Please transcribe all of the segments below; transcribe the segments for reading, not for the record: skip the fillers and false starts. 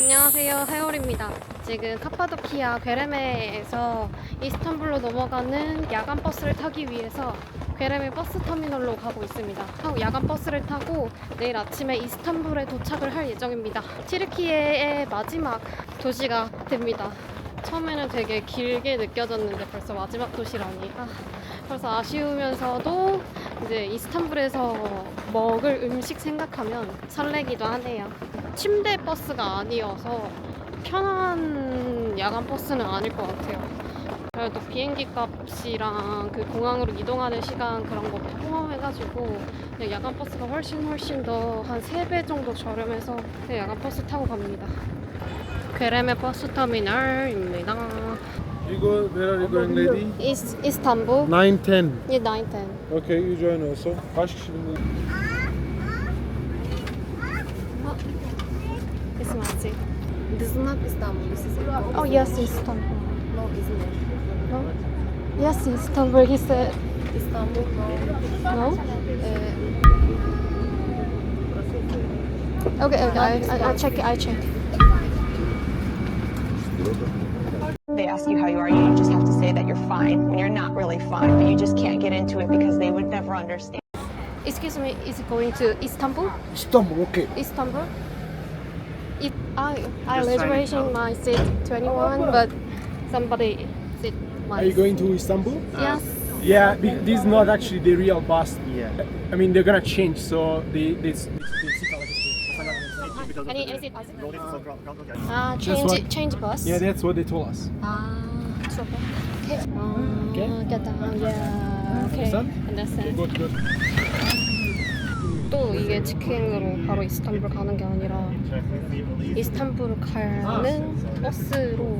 안녕하세요, 하율입니다. 지금 카파도키아 괴레메에서 이스탄불로 넘어가는 야간 버스를 타기 위해서 괴레메 버스 터미널로 가고 있습니다. 야간 버스를 타고 내일 아침에 이스탄불에 도착을 할 예정입니다. 튀르키예의 마지막 도시가 됩니다. 처음에는 되게 길게 느껴졌는데 벌써 마지막 도시라니 그래서 아쉬우면서도 이제 이스탄불에서 먹을 음식 생각하면 설레기도 하네요. 침대 버스가 아니어서 편한 야간 버스는 아닐 것 같아요. 그래도 비행기 값이랑 그 공항으로 이동하는 시간 그런 거 포함해가지고 그냥 야간 버스가 훨씬 더 한 3배 정도 저렴해서 그냥 야간 버스 타고 갑니다. 괴레메 버스 터미널입니다. You go, where are you going, lady? 이스탄불? 9, 10. 예, 9, 10. Okay, you join also. Kaç kişi bindi? This is This is not Istanbul. This is Oh, yes, Istanbul. no, isn't it? No? Yes, Istanbul, he said. Istanbul, no. No? Okay, I check. They ask you how you are, you just have to say that you're fine when you're not really fine, but you just can't get into it because they would never understand. Excuse me, is it going to Istanbul? İstanbul, okay. Istanbul? I reservation my seat 21, but somebody sit my Are you going to Istanbul? Yes. Yeah, this is not actually the real bus. Yeah. I mean, they're gonna change, so this Any seat? what- change bus? Yeah, that's what they told us. It's okay. Okay. Get down. Yeah. Okay. Understand? Understand. Good. 또 이게 직행으로 바로 이스탄불 가는 게 아니라 이스탄불 가는 버스로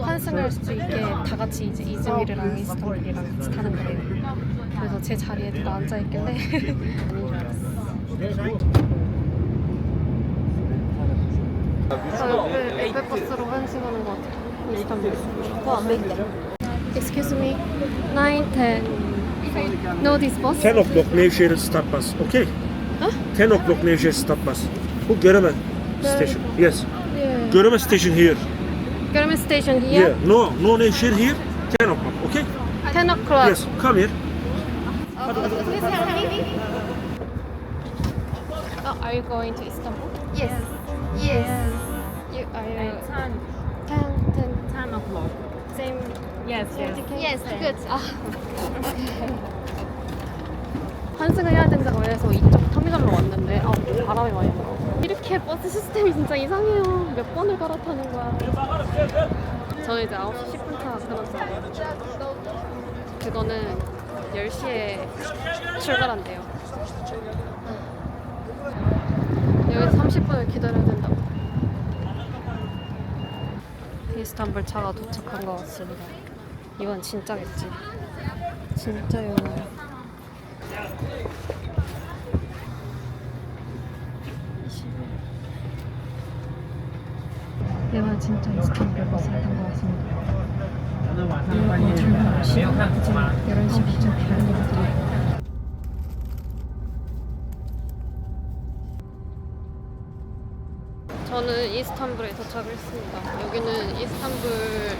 환승할 수 있게 다 같이 이제 이즈미르랑 이스탄불이랑 같이 타는 거예요. 그래서 제 자리에 누가 앉아 있길래 아닌 줄 알았어. 옆에 버스로 환승하는 것 같아요. 이스탄불. Excuse me. 9, 10. No, this bus? 10 o'clock Nevşehir stop bus. Okay. Huh? 10 o'clock Nevşehir stop bus. Bu Göreme station. Yes. Yeah. Göreme station here. Göreme station here. Yeah. No Nevşehir here. 10 o'clock. Okay. 10 o'clock. Yes. Come here. Oh, are you going to Istanbul? Yes. You are you 10. 10 o'clock. same Yes, Yes, good. 환승을 해야 된다고 해서 이쪽 터미널로 왔는데 바람이 많이 불어. 이렇게 버스 시스템이 진짜 이상해요. 몇 번을 갈아타는 거야. 저는 이제 9시 10분 차 끊었어요. 그거는 10시에 출발한대요. 여기서 30분을 기다려야 된다고. 이스탄불 차가 도착한 것 같습니다. 이건 진짜겠지. 진짜요. 내가 진짜 이스탄불 버스를 탄 것 같습니다. 이거 출발 시간 11시 9분. 저는 이스탄불에 도착을 했습니다. 여기는 이스탄불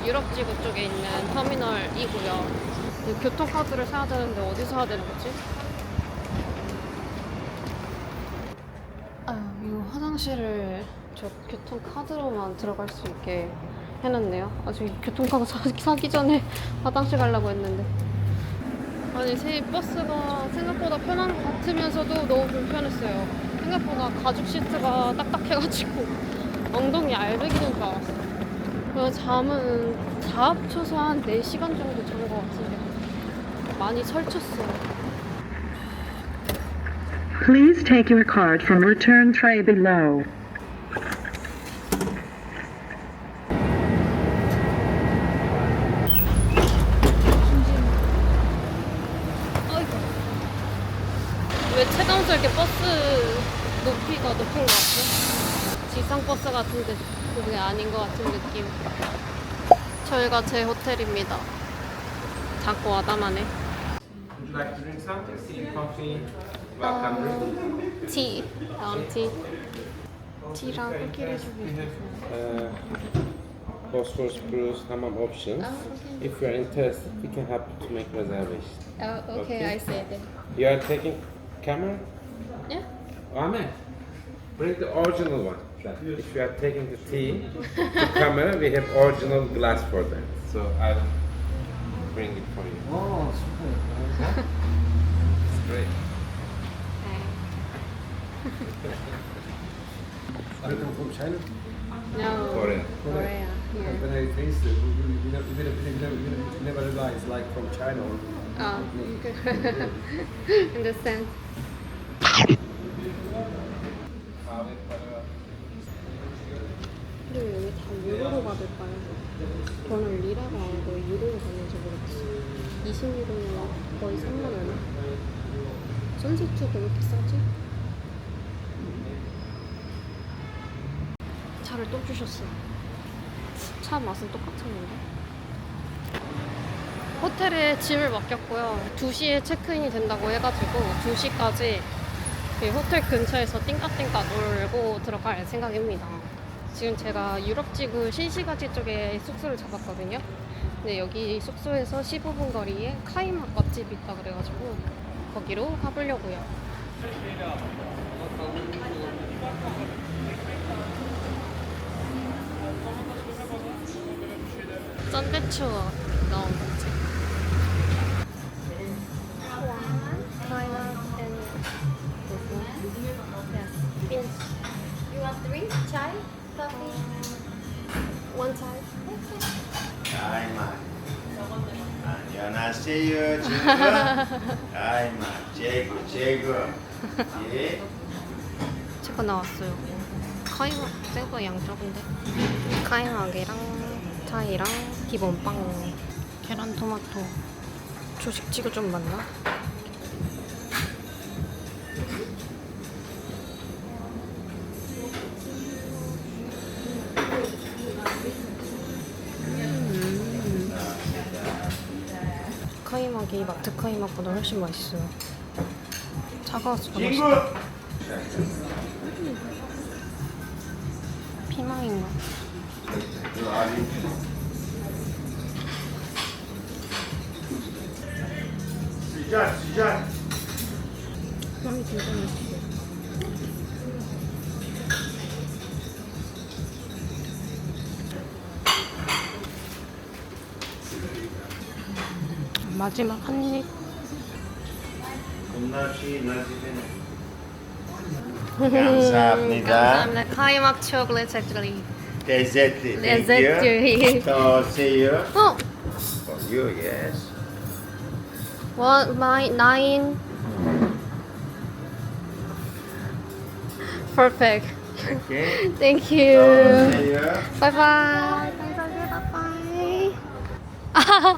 유럽지구 쪽에 있는 터미널이고요. 교통카드를 사야 되는데 어디서 사야 되는 거지? 이거 화장실을 저 교통카드로만 들어갈 수 있게 해놨네요. 아직 교통카드 사기 전에 화장실 가려고 했는데. 아니, 새 버스가 생각보다 편한 것 같으면서도 너무 불편했어요. 생각보다 가죽 시트가 딱딱해가지고 엉덩이 알배기는 줄 알았어요. 그래서 잠은 다 합쳐서 한 4시간 정도 잔 것 같은데 많이 설쳤어요. Please take your card from return tray below. 왜 체감스럽게 버스 높이가 높은 것 같지? 지상 버스 같은데 그게 아닌 것 같은 느낌. 저희가 제 호텔입니다. 작고 와다마네. Would you like to drink something? Tea, coffee, welcome drink? 티. 티. T랑 후기를 주고 있어요. Phosphorus, Bruce, hammam options. If you are interested, we can help you to make reservation. Okay, I see it. You are taking camera? Yeah. Ahmet, bring the original one. If you are taking the tea, the camera, we have original glass for that. So I'll bring it for you. 어, It's great. Are you come from China? No. Korea. Korea. Yeah. When I taste it, we never realize like from China. Oh. Understand. 그리고 여기 다 유로로 받을까요? 저는 리라가 아니고 유로로 받는지 모르겠어요. 20유로면 거의 3만 얼마? 선셋도 왜 이렇게 싸지? 차를 또 주셨어요. 차 맛은 똑같았는데. 호텔에 짐을 맡겼고요. 2시에 체크인이 된다고 해가지고 2시까지 호텔 근처에서 띵까띵까 놀고 들어갈 생각입니다. 지금 제가 유럽지구 신시가지 쪽에 숙소를 잡았거든요. 근데 여기 숙소에서 15분 거리에 카이막 맛집이 있다 그래가지고 거기로 가보려고요. 썬대추 나온 거지. You want 3? Chai? Coffee? One time. 아이마. 안녕하세요, 친구. 아이마, 제구. 예. 제가 나왔어요. 카이막 생거 양쪽인데 카이막이랑 차이랑 기본빵, 계란 토마토. 조식지구 좀 맞나? 카이막이 마트 카이막보다 훨씬 맛있어요. 차가워서 친구. 맛있다. 피망인가? 시작. 빵이 진짜 맛있어요. 마지막 한 입. 감사합니다. 감사합니다. 카이막 초콜릿 actually. Lezzetli. Lezzetli. To see you. 어? For you, yes. What my 9? Perfect. Okay. Thank To you. see you. Bye bye. Bye bye. 아.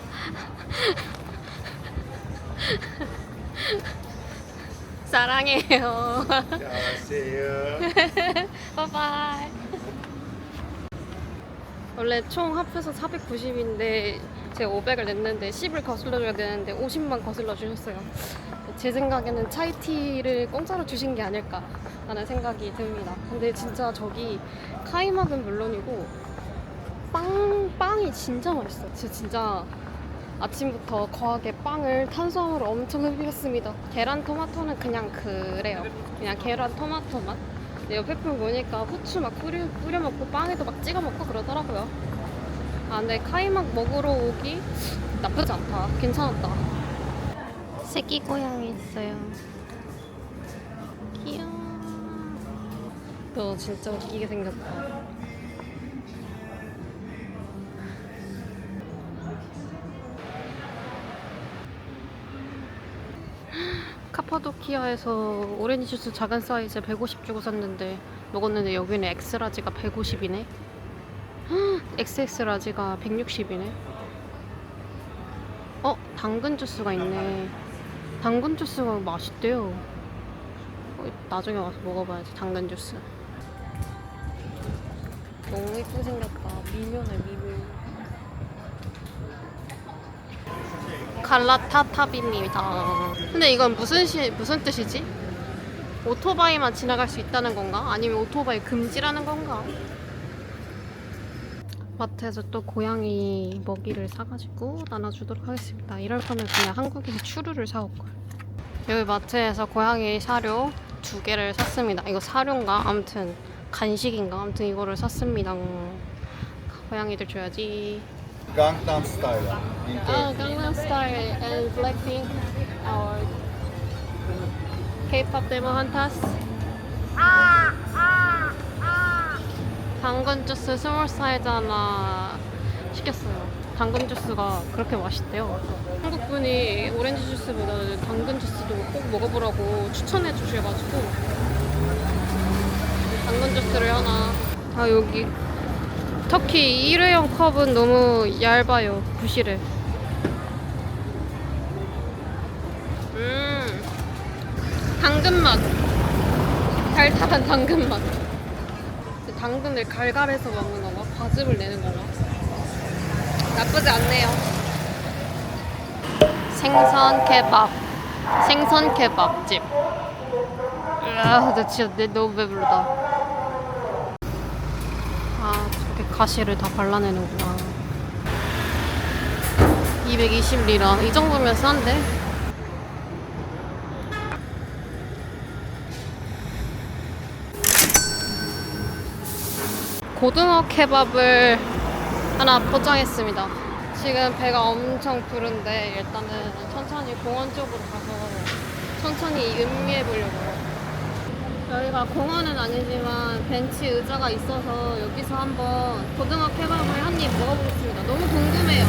사랑해요. To see you. 바이바이. 원래 총 합해서 490인데 제가 500을 냈는데 10을 거슬러줘야 되는데 50만 거슬러 주셨어요. 제 생각에는 차이티를 공짜로 주신 게 아닐까 라는 생각이 듭니다. 근데 진짜 저기 카이막은 물론이고 빵이 진짜 맛있어요. 진짜 아침부터 거하게 빵을 탄수화물을 엄청 흡입했습니다. 계란 토마토는 그냥 그래요. 그냥 계란 토마토 맛. 근데 옆에 분 보니까 후추 막 뿌려 먹고 빵에도 막 찍어 먹고 그러더라고요. 아 근데 카이막 먹으러 오기 나쁘지 않다. 괜찮았다. 새끼 고양이 있어요. 귀여워. 너 진짜 웃기게 생겼다. 카파도키아에서 오렌지 주스 작은 사이즈 150 주고 샀는데 먹었는데 여기는 엑스라지가 150이네. XX라지가 160이네. 당근 주스가 있네. 당근 주스가 맛있대요. 나중에 와서 먹어봐야지. 당근 주스. 너무 예쁘게 생겼다. 미묘네 미묘. 갈라타탑입니다. 근데 이건 무슨 뜻이지? 오토바이만 지나갈 수 있다는 건가? 아니면 오토바이 금지라는 건가? 마트에서 또 고양이 먹이를 사가지고 나눠주도록 하겠습니다. 이럴 거면 그냥 한국에서 추루를 사올걸. 여기 마트에서 고양이 사료 2개를 샀습니다. 이거 사료인가? 아무튼 간식인가? 아무튼 이거를 샀습니다. 고양이들 줘야지. Gangnam Style. 아, 강남 스타일 and Blackpink or K-pop 데모 한타스. 당근 주스 20살 하나 시켰어요. 당근 주스가 그렇게 맛있대요. 한국 분이 오렌지 주스보다 당근 주스도 꼭 먹어보라고 추천해 주셔가지고 당근 주스를 하나. 아, 여기 터키 일회용 컵은 너무 얇아요. 부실해. 당근 맛. 달달한 당근 맛. 당근을 갈갈해서 먹는 건가? 과즙을 내는 건가? 나쁘지 않네요. 생선 케밥. 생선 케밥집. 나 진짜 너무 배부르다. 아, 저렇게 가시를 다 발라내는구나. 220리라. 이 정도면 싼데? 고등어 케밥을 하나 포장했습니다. 지금 배가 엄청 부른데 일단은 천천히 공원 쪽으로 가서 천천히 음미해 보려고요. 여기가 공원은 아니지만 벤치 의자가 있어서 여기서 한번 고등어 케밥을 한 입 먹어보겠습니다. 너무 궁금해요.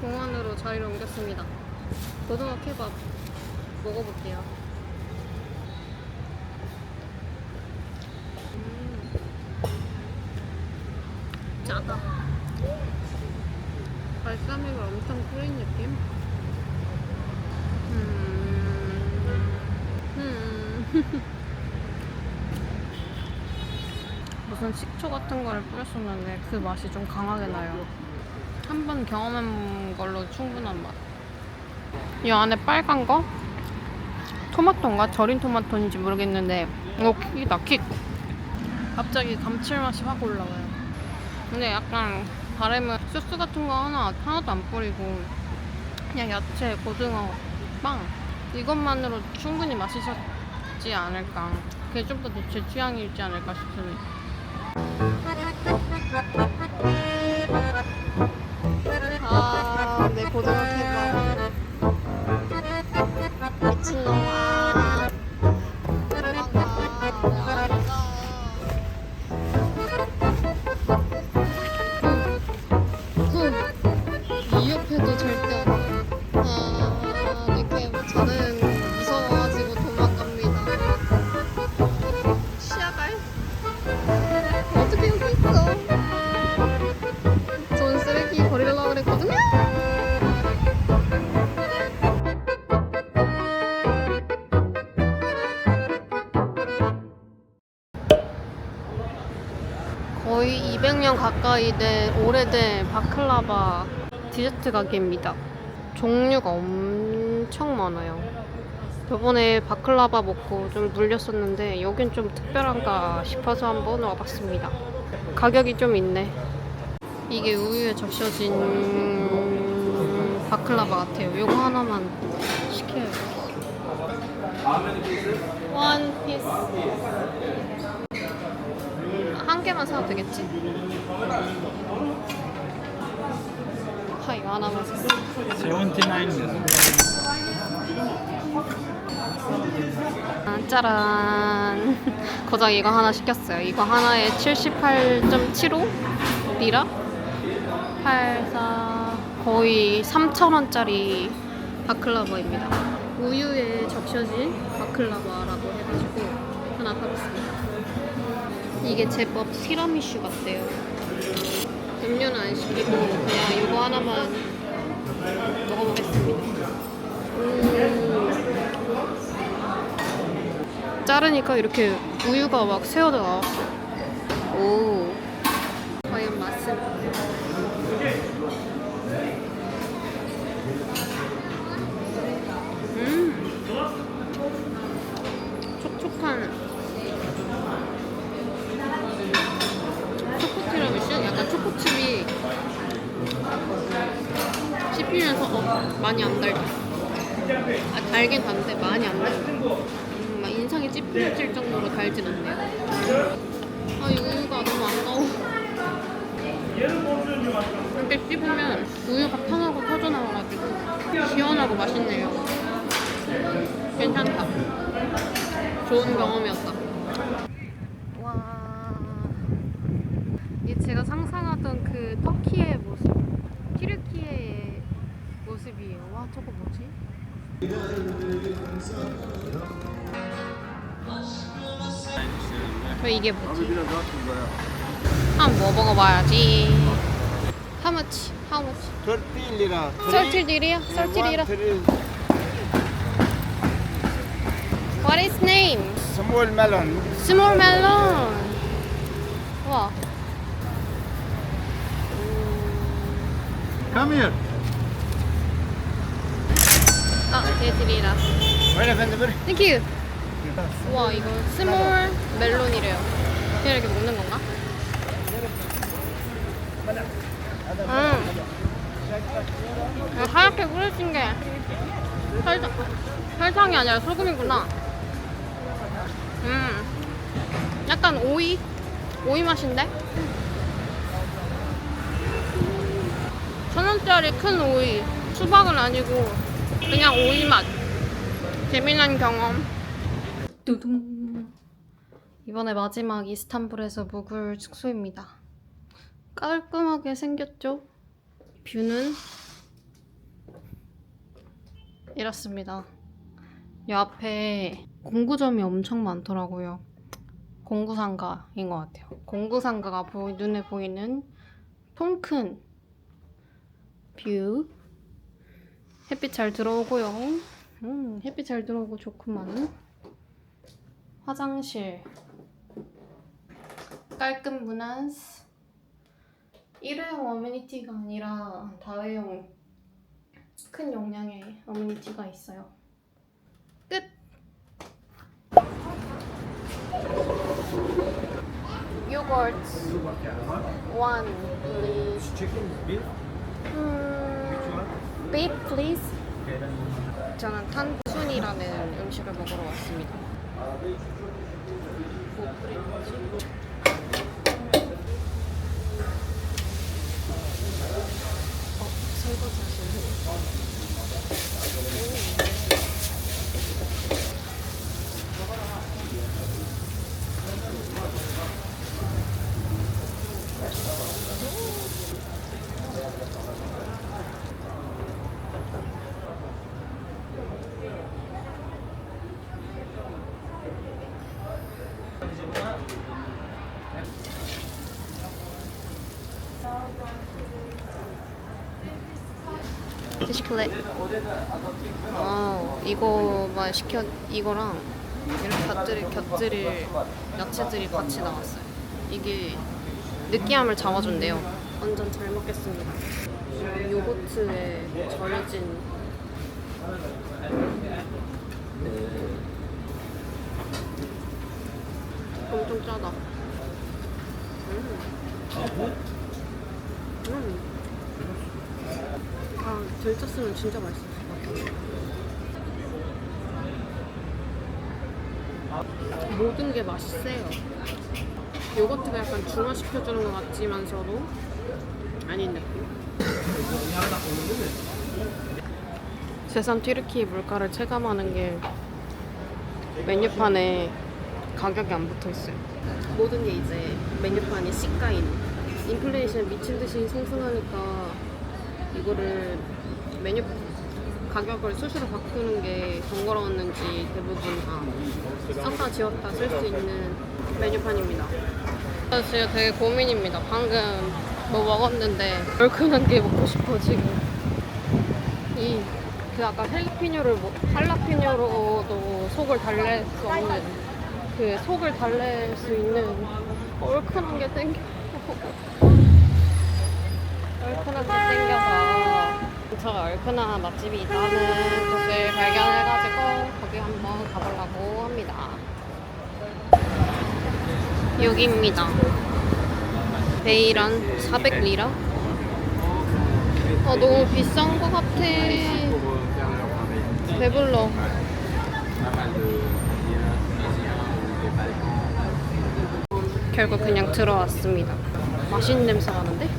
공원으로 자리를 옮겼습니다. 고등어 케밥 먹어볼게요. 짜다. 발사믹을 엄청 뿌린 느낌? 무슨 식초 같은 거를 뿌렸었는데 그 맛이 좀 강하게 나요. 한 번 경험한 걸로 충분한 맛. 이 안에 빨간 거? 토마토인가? 절인 토마토인지 모르겠는데 이거 킥이다, 킥! 갑자기 감칠맛이 확 올라와요. 근데 약간 바람은 소스 같은 거 하나도 안 뿌리고 그냥 야채, 고등어, 빵 이것만으로 충분히 맛있었지 않을까. 그게 좀 더 제 취향이지 않을까 싶습니다. 아, 내 고등어 케밥 미친놈아. 도망가. 왜안 가? 이 옆에도 절대 안 가. 아, 이렇게 저는 무서워가지고 도망갑니다. 시야갈? 어떻게 여기 있어? 전 쓰레기 버리려고 그랬거든요? 거의 200년 가까이 된 오래된 바클라바 디저트 가게입니다. 종류가 엄청 많아요. 저번에 바클라바 먹고 좀 눌렸었는데 여긴 좀 특별한가 싶어서 한번 와봤습니다. 가격이 좀 있네. 이게 우유에 적셔진 바클라바 같아요. 요거 하나만 시켜요. 원 피스. 한 개만 사도 되겠지? 이거 하나만 샀어. 79. 짜란. 고작 이거 하나 시켰어요. 이거 하나에 78.75 리라? 84 거의 3,000원짜리 바클라바입니다. 우유에 적셔진 바클라바라고 해가지고 하나 사봤습니다. 이게 제법 티라미슈 같대요. 음료는 안 시키고 그냥 이거 하나만 먹어보겠습니다. 자르니까 이렇게 우유가 막 새어져 나왔어. 오, 많이 안 달죠. 달긴 단데 많이 안 달죠. 막 인상이 찌푸려질 정도로 달진 않네요. 아, 이 우유가 너무 아까워. 이렇게 씹으면 우유가 팡하고 터져나와가지고 시원하고 맛있네요. 괜찮다. 좋은 경험이었다. 와, 이게 제가 상상하던 그 터키의 모습, 튀르키예의 모습이에요. 와, 저거 뭐지? 이게 뭐지? 한번 먹어봐야지. How much? How much? 30 lira. 30 lira? 30 lira. What is name? Small melon. Small melon. 와. Come here. 아, 30 lira. Wait a minute. Thank you. 와, 이거 스몰 멜론이래요. 그냥 이렇게 먹는 건가? 하얗게 흐려진 게 설탕이 아니라 소금이구나. 약간 오이 맛인데? 1,000원짜리 큰 오이. 수박은 아니고 그냥 오이 맛. 재미난 경험. 뚜둥. 이번에 마지막 이스탄불에서 묵을 숙소입니다. 깔끔하게 생겼죠? 뷰는 이렇습니다. 이 앞에 공구점이 엄청 많더라고요. 공구상가인 것 같아요. 공구상가가 눈에 보이는 통큰 뷰. 햇빛 잘 들어오고요. 햇빛 잘 들어오고 좋구만. 화장실 깔끔 무난스. 일회용 어메니티가 아니라 다회용 큰 용량의 어메니티가 있어요. 끝! 요거트 one please. Chicken, beef. Beef please. 저는 탄순이라는 음식을 먹으러 왔습니다. 설거지 하시는 드실래? 이거만 시켜, 이거랑 이렇게 곁들일 야채들이 같이 나왔어요. 이게 느끼함을 잡아준대요. 완전 잘 먹겠습니다. 요거트에 절여진 엄청 짜다. 아, 덜 짰으면 진짜 맛있을 것 같아요. 모든 게 맛있어요. 요거트가 약간 중화시켜주는 것 같지만서도 아닌 느낌. 세상 튀르키 물가를 체감하는 게 메뉴판에 가격이 안 붙어있어요. 모든 게 이제 메뉴판이 시가인. 인플레이션 미친 듯이 상승하니까 이거를 메뉴 가격을 수시로 바꾸는 게 번거로웠는지 대부분 다 썼다 지웠다 쓸 수 있는 메뉴판입니다. 진짜 되게 고민입니다. 방금 뭐 먹었는데 얼큰한 게 먹고 싶어 지금. 그 아까 할라피뇨로도 속을 달랠 수 없는 그 속을 달랠 수 있는 얼큰한 게 땡겨. 얼큰한 게 땡겨서 근처에 얼큰한 맛집이 있다는 곳을 발견해가지고 거기 한번 가보려고 합니다. 여기입니다. 베이란 400리라? 너무 비싼 것 같아. 배불러. 결국 그냥 들어왔습니다. 맛있는 냄새 나는데?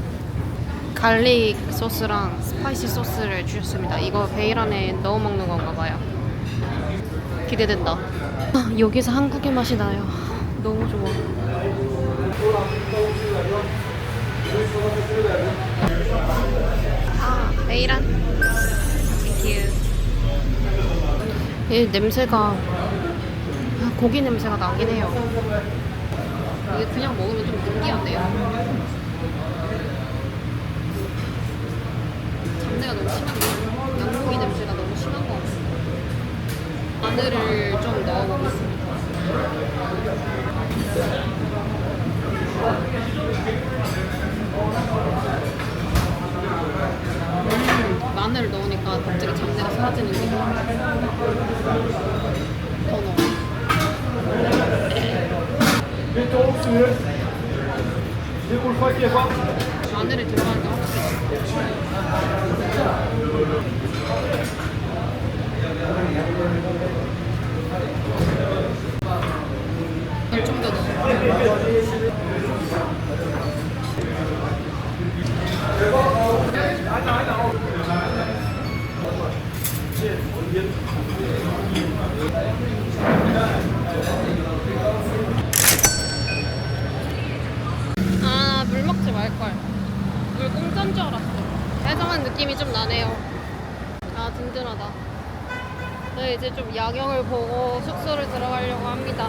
갈릭 소스랑 스파이시 소스를 주셨습니다. 이거 베일 안에 넣어 먹는 건가 봐요. 기대된다. 아, 여기서 한국의 맛이 나요. 너무 좋아. 아, 베일안. 땡큐. 이 냄새가 고기 냄새가 나긴 해요. 이게 그냥 먹으면 좀 느끼한데요. 잡내가 너무 심한데 양고기 냄새가 너무 심한 것 같아요. 마늘을 좀 넣어보겠습니다. 마늘을 넣으니까 갑자기 잡내가 사라지는 게 더 넣어. 마늘을 들어가니까 확실히 좀더 아, 물 먹지 말걸. 물 공짜인 줄 알았어. 해장한 느낌이 좀 나네요. 아, 든든하다. 네, 이제 좀 야경을 보고 숙소를 들어가려고 합니다.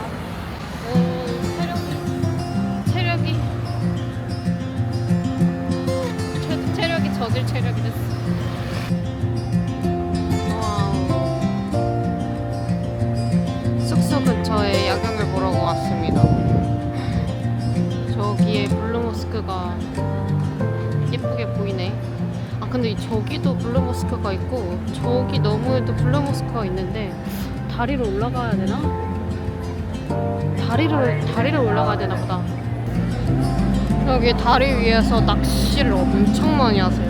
체력이 젖을 체력이 됐어. 숙소 근처에 야경을 보러 왔습니다. 저기에 블루모스크가 예쁘게 보이네. 아, 근데 저기도 블루모스크가 있고 저기 너머에도 블루모스크가 있는데 다리로 올라가야 되나? 다리로 올라가야 되나 보다. 여기 다리 위에서 낚시를 엄청 많이 하세요.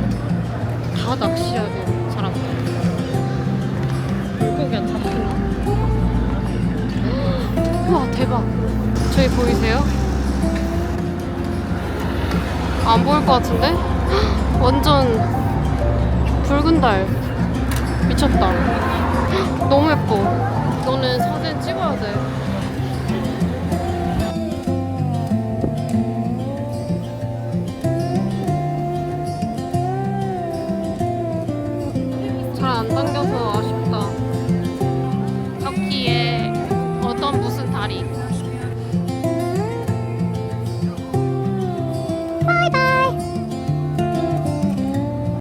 다 낚시하는 사람들. 물고기가 잡히나? 우와, 대박. 저기 보이세요? 안 보일 것 같은데? 완전 붉은 달. 미쳤다. 너무 예뻐.